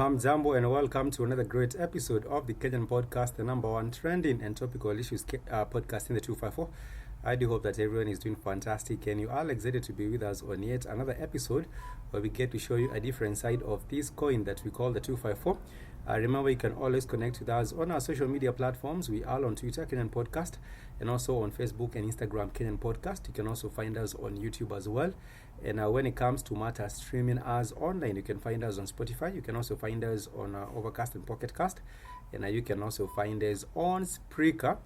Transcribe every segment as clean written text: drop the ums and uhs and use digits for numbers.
Hamjambo and welcome to another great episode of the Kenyan podcast, the number one trending and topical issues podcast in the 254. I do hope that everyone is doing fantastic and you are excited to be with us on yet another episode where we get to show you a different side of this coin that we call the 254. Remember, you can always connect with us on our social media platforms. We are on Twitter, Kenyan Podcast, and also on Facebook and Instagram, Kenyan Podcast. You can also find us on YouTube as well. And when it comes to matters streaming us online, you can find us on Spotify. You can also find us on Overcast and Pocketcast. And you can also find us on Spreaker.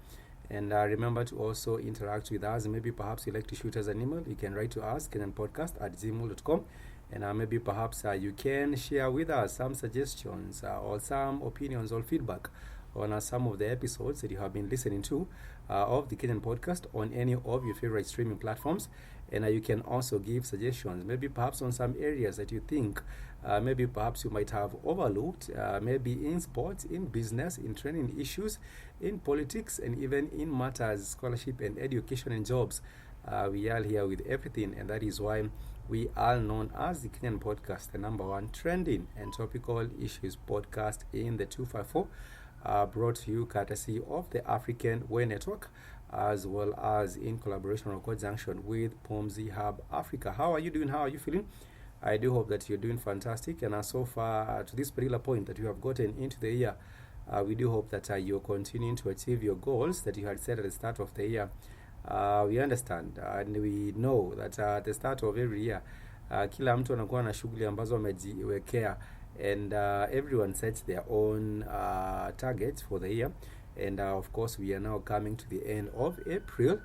And remember to also interact with us. Maybe perhaps you'd like to shoot us an email. You can write to us, kenyanpodcast@gmail.com. And maybe perhaps you can share with us some suggestions or some opinions or feedback on some of the episodes that you have been listening to of the Kenyan Podcast on any of your favorite streaming platforms. And you can also give suggestions, maybe perhaps on some areas that you think maybe perhaps you might have overlooked, maybe in sports, in business, in training issues, in politics, and even in matters, scholarship and education and jobs. We are here with everything, and that is why we are known as the Kenyan Podcast, the number one trending and topical issues podcast in the 254, brought to you courtesy of the African Way Network, as well as in collaboration or conjunction with Pomzi Hub Africa. How are you doing? How are you feeling? I do hope that you're doing fantastic, and so far to this particular point that you have gotten into the year, we do hope that you're continuing to achieve your goals that you had set at the start of the year. We understand and we know that at the start of every year kila mtu anakuwa na shughuli ambazo amejiwekea, and everyone sets their own targets for the year, and of course we are now coming to the end of April,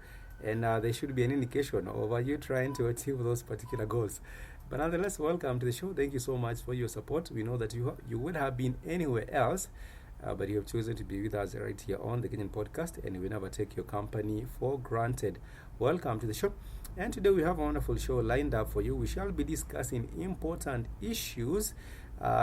and there should be an indication of you trying to achieve those particular goals. But nonetheless, welcome to the show. Thank you so much for your support. We know that you would have been anywhere else, but you have chosen to be with us right here on the Kenyan Podcast, and we never take your company for granted. Welcome to the show. And today we have a wonderful show lined up for you. We shall be discussing important issues.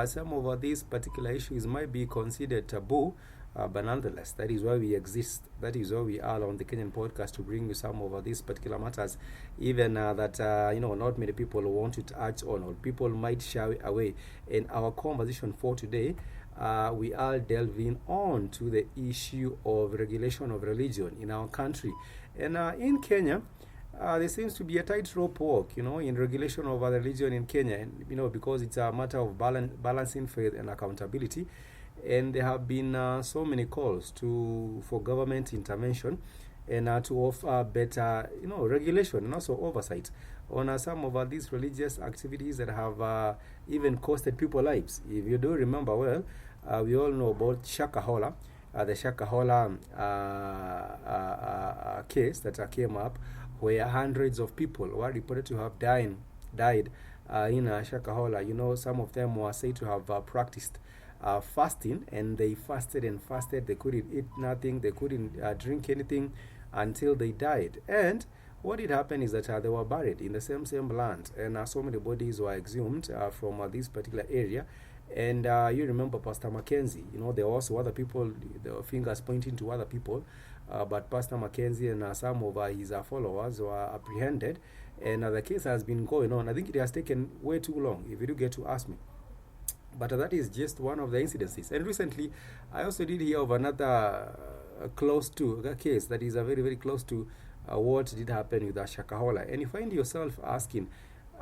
Some of these particular issues might be considered taboo, but nonetheless, that is why we exist. That is why we are on the Kenyan Podcast, to bring you some of these particular matters, even that not many people want to touch on, or people might shy away. In our conversation for today, we are delving on to the issue of regulation of religion in our country. And in Kenya, there seems to be a tightrope walk, in regulation of religion in Kenya, and, because it's a matter of balancing faith and accountability. And there have been so many calls for government intervention and to offer better, regulation and also oversight on some of these religious activities that have even costed people lives. If you do remember well, we all know about Shakahola, the Shakahola case that came up, where hundreds of people were reported to have died in Shakahola. Some of them were said to have practiced fasting, and they fasted and fasted. They couldn't eat nothing, they couldn't drink anything until they died. And what did happen is that they were buried in the same land, and so many bodies were exhumed from this particular area. And you remember Pastor Mackenzie, there were also other people, the fingers pointing to other people, but Pastor Mackenzie and some of his followers were apprehended, and the case has been going on. I think it has taken way too long, if you do get to ask me. But that is just one of the incidences. And recently, I also did hear of another close to a case that is very, very close to what did happen with Shakahola. And you find yourself asking,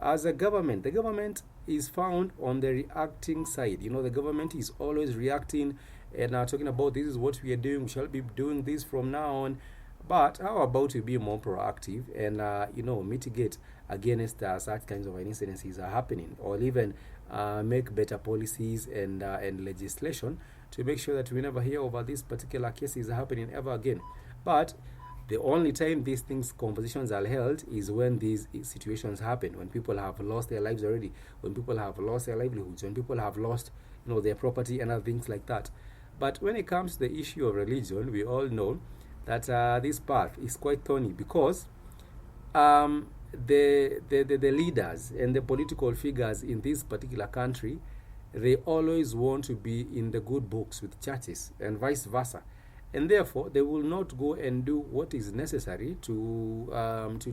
as a government, the government is found on the reacting side. The government is always reacting and talking about this is what we are doing, we shall be doing this from now on. But how about to be more proactive and mitigate against such kinds of incidences are happening, or even make better policies and legislation to make sure that we never hear over these particular cases happening ever again. But the only time these conversations are held is when these situations happen, when people have lost their lives already, when people have lost their livelihoods, when people have lost their property and other things like that. But when it comes to the issue of religion, we all know that this path is quite thorny, because the leaders and the political figures in this particular country, they always want to be in the good books with churches and vice versa, and therefore they will not go and do what is necessary to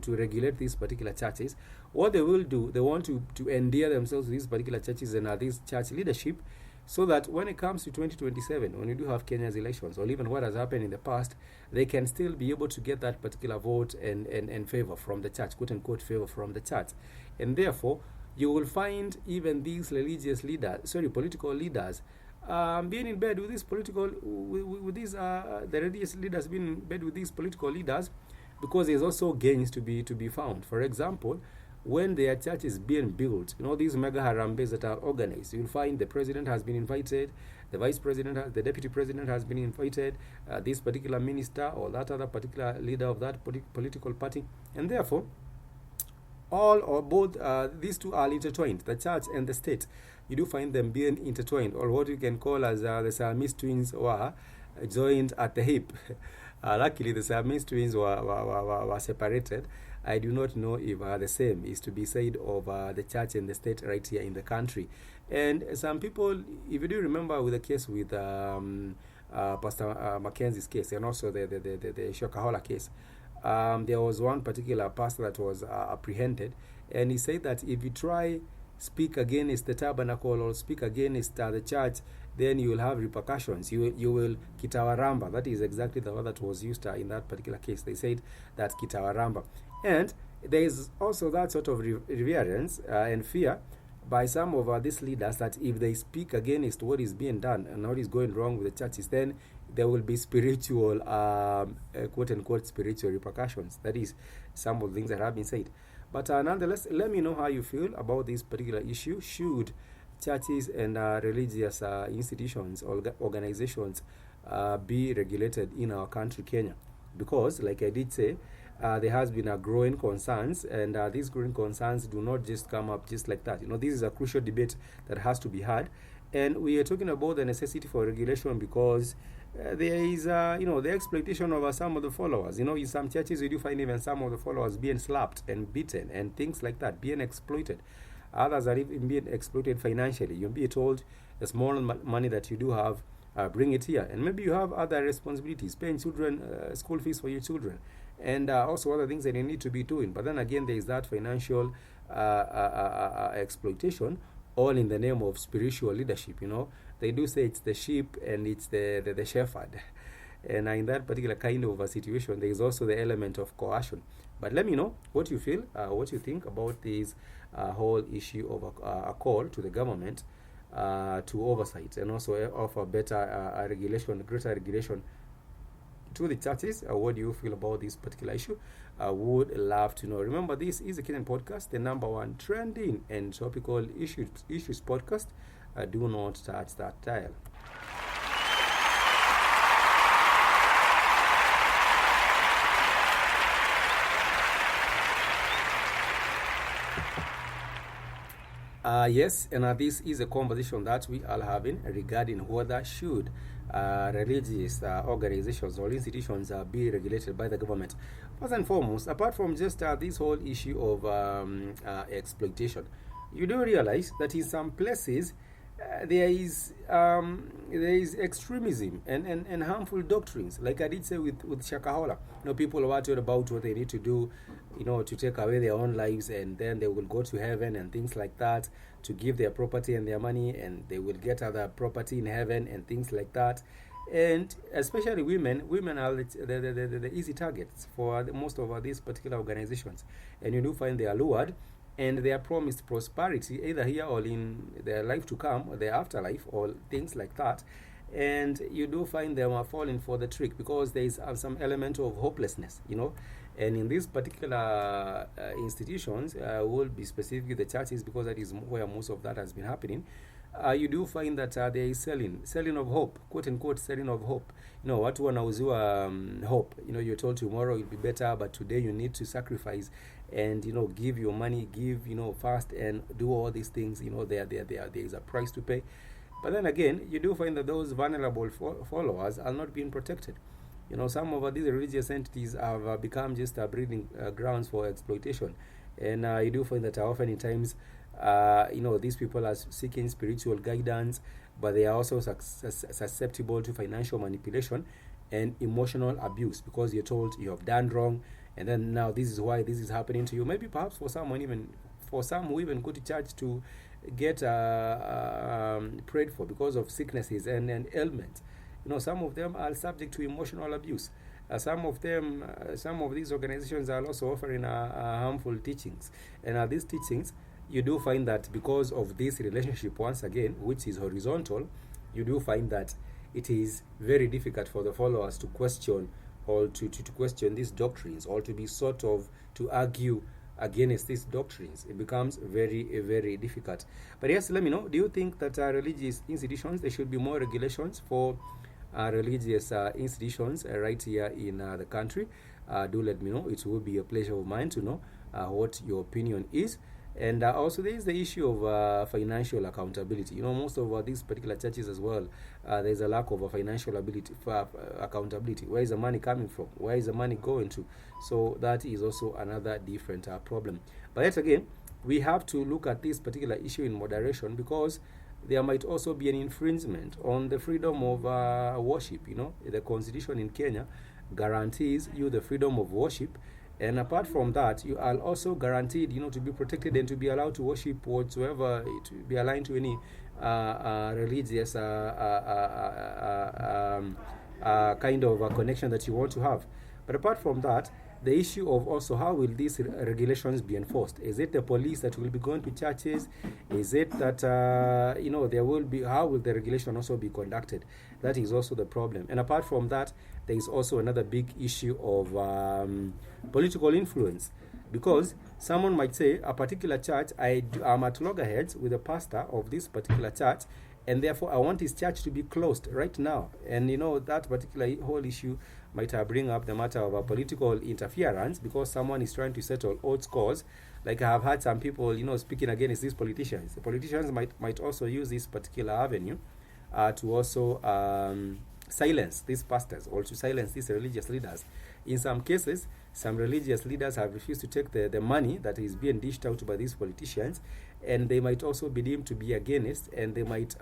regulate these particular churches. What they will do, they want to endear themselves to these particular churches and these church leadership, so that when it comes to 2027, when we do have Kenya's elections, or even what has happened in the past, they can still be able to get that particular vote and favor from the church, quote unquote favor from the church. And therefore, you will find even these political leaders being in bed with these the religious leaders being in bed with these political leaders, because there's also gains to be found. For example, when their church is being built, these mega harambes that are organized, you'll find the president has been invited, the vice president, the deputy president has been invited, this particular minister or that other particular leader of that political party, and therefore, all or both these two are intertwined, the church and the state. You do find them being intertwined, or what you can call as the Siamese twins were joined at the hip. Luckily, the Siamese twins were separated. I do not know if the same is to be said of the church and the state right here in the country. And some people, if you do remember with the case with Pastor Mackenzie's case, and also the Shakahola case, there was one particular pastor that was apprehended, and he said that if you try speak against the tabernacle or speak against the church, then you will have repercussions. You will kitawaramba. That is exactly the word that was used in that particular case. They said that kitawaramba. And there is also that sort of reverence and fear by some of these leaders that if they speak against what is being done and what is going wrong with the churches, then there will be spiritual, quote-unquote, spiritual repercussions. That is some of the things that have been said. But nonetheless, let me know how you feel about this particular issue. Should churches and religious institutions or organizations be regulated in our country, Kenya? Because, like I did say, there has been a growing concerns, and these growing concerns do not just come up just like that. This is a crucial debate that has to be had, and we are talking about the necessity for regulation because there is, the exploitation of some of the followers. In some churches, we do find even some of the followers being slapped and beaten and things like that, being exploited. Others are even being exploited financially. You'll be told the small money that you do have, bring it here. And maybe you have other responsibilities, paying children school fees for your children, and also other things that you need to be doing. But then again, there is that financial exploitation, all in the name of spiritual leadership. They do say it's the sheep and it's the shepherd. And in that particular kind of a situation, there is also the element of coercion. But let me know what you feel, what you think about this whole issue of a call to the government to oversight and also offer better regulation, greater regulation to the churches. What do you feel about this particular issue? I would love to know. Remember, this is the Kenyan podcast, the number one trending and topical issues podcast. Do not touch that dial. Yes, and this is a conversation that we are having regarding whether should religious organizations or institutions be regulated by the government. First and foremost, apart from just this whole issue of exploitation, you do realize that in some places there is extremism and harmful doctrines. Like I did say with Shakahola, people are worried about what they need to do, to take away their own lives, and then they will go to heaven and things like that, to give their property and their money, and they will get other property in heaven and things like that. And especially women are the easy targets for most of these particular organizations, and you do find they are lured and they are promised prosperity either here or in their life to come or their afterlife or things like that. And you do find them are falling for the trick because there is some element of hopelessness, And in these particular institutions, will be specifically the churches, because that is where most of that has been happening. You do find that there is selling of hope, quote unquote, selling of hope. Watu wanauziwa hope. You're told tomorrow will be better, but today you need to sacrifice and give your money, give fast and do all these things. There is a price to pay. But then again, you do find that those vulnerable followers are not being protected. Some of these religious entities have become just breeding grounds for exploitation, and you do find that often in times, these people are seeking spiritual guidance, but they are also susceptible to financial manipulation and emotional abuse, because you're told you have done wrong, and then now this is why this is happening to you. Maybe perhaps for some who even go to church to get prayed for because of sicknesses and ailments. Some of them are subject to emotional abuse. Some of these organizations are also offering harmful teachings. And these teachings, you do find that because of this relationship, once again, which is horizontal, you do find that it is very difficult for the followers to question or to question these doctrines, or to be sort of to argue against these doctrines. It becomes very, very difficult. But yes, let me know, do you think that religious institutions, there should be more regulations for religious institutions right here in the country? Do let me know. It will be a pleasure of mine to know what your opinion is. And also, there is the issue of financial accountability. Most of these particular churches as well, there's a lack of financial ability for accountability. Where is the money coming from? Where is the money going to? So that is also another different problem. But yet again, we have to look at this particular issue in moderation, because there might also be an infringement on the freedom of worship. The constitution in Kenya guarantees you the freedom of worship, and apart from that, you are also guaranteed, to be protected and to be allowed to worship whatsoever, to be aligned to any religious kind of connection that you want to have. But apart from that, the issue of also how will these regulations be enforced? Is it the police that will be going to churches? Is it that there will be, how will the regulation also be conducted? That is also the problem. And apart from that, there is also another big issue of political influence, because someone might say a particular church, I'm at loggerheads with the pastor of this particular church, and therefore I want his church to be closed right now. And that particular whole issue might bring up the matter of political interference, because someone is trying to settle old scores. Like I have had some people, speaking against these politicians. The politicians might also use this particular avenue to also silence these pastors, or to silence these religious leaders. In some cases, some religious leaders have refused to take the money that is being dished out by these politicians, and they might also be deemed to be against, and they might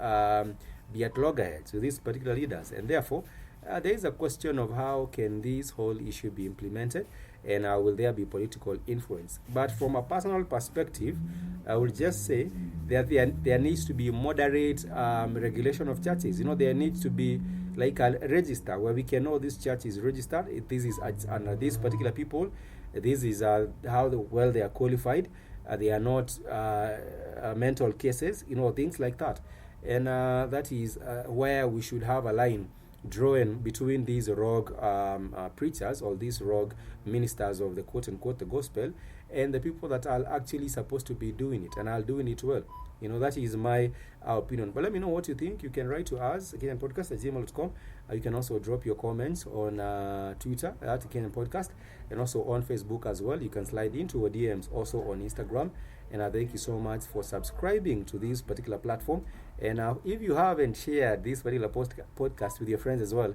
be at loggerheads with these particular leaders. And therefore, there is a question of how can this whole issue be implemented, and will there be political influence. But from a personal perspective, I will just say that there needs to be moderate regulation of churches. There needs to be like a register where we can know this church is registered. This is under these particular people. This is how well they are qualified. They are not mental cases, things like that. And that is where we should have a line drawn between these rogue preachers, or these rogue ministers of the quote-unquote the gospel, and the people that are actually supposed to be doing it and are doing it well. That is my opinion. But let me know what you think. You can write to us, kenyanpodcast@gmail.com. You can also drop your comments on Twitter at Kenyan Podcast, and also on Facebook as well. You can slide into our DMs also on Instagram. And I thank you so much for subscribing to this particular platform. And if you haven't shared this particular podcast with your friends as well,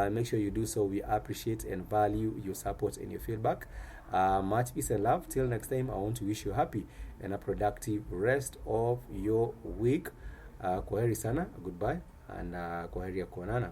make sure you do so. We appreciate and value your support and your feedback. Much peace and love. Till next time, I want to wish you happy and a productive rest of your week. Kwaheri sana, goodbye, and kwaheri ya kuonana.